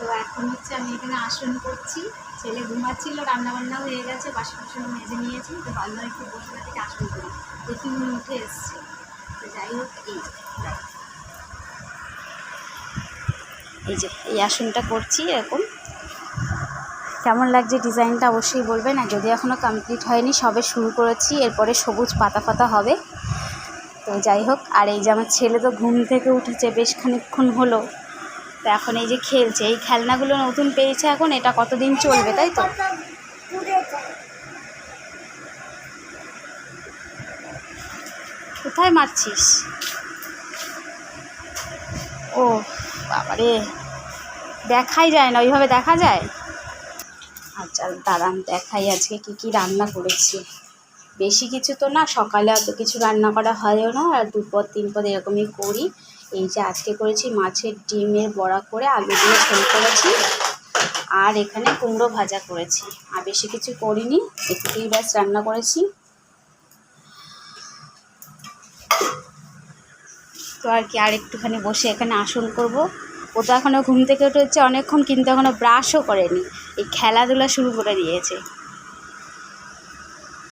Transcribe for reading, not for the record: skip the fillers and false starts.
তো এখন হচ্ছে আমি এখানে আসন করছি, ছেলে ঘুমাচ্ছিল, রান্নাবান্না হয়ে গেছে, বাসন বাসন মেজে নিয়েছি, তো ভাবলাম একটু বসে থেকে আসন করি, দেখি উনি উঠে এসছে। তো যাই হোক, এই যে এই আসনটা করছি এরকম। কেমন লাগছে ডিজাইনটা অবশ্যই বলবেন, আর যদি এখনও কমপ্লিট হয়নি, সবে শুরু করেছি, এরপরে সবুজ পাতা পাতা হবে। তো যাই হোক, আর এই যে আমার ছেলে তো ঘুম থেকে উঠেছে বেশ খানিকক্ষণ হলো, তো এখন এই যে খেলছে, এই খেলনাগুলো নতুন পেয়েছে, এখন এটা কতদিন চলবে, তাই তো? কোথায় মারছিস? ও বাবারে, দেখাই যায় না, ওইভাবে দেখা যায়? আচ্ছা দাঁড়ান দেখাই আজকে কি কি রান্না করেছি। বেশি কিছু তো না, সকালে অত কিছু রান্না করা হয়ও না, আর দুপদ তিনপদ এরকমই করি। এই যে আজকে করেছি মাছের ডিমের বড়া করে আলু দিয়ে ঝোল করেছি, আর এখানে কুমড়ো ভাজা করেছি, আর বেশি কিছু করিনি, এটুকুই ব্যাস রান্না করেছি। তো আর কি, আর একটুখানি বসে এখানে আসন করব। ও তো এখনও ঘুম থেকে উঠেছে অনেকক্ষণ, কিন্তু এখনও ব্রাশও করেনি, এই খেলাধুলা শুরু করে দিয়েছে।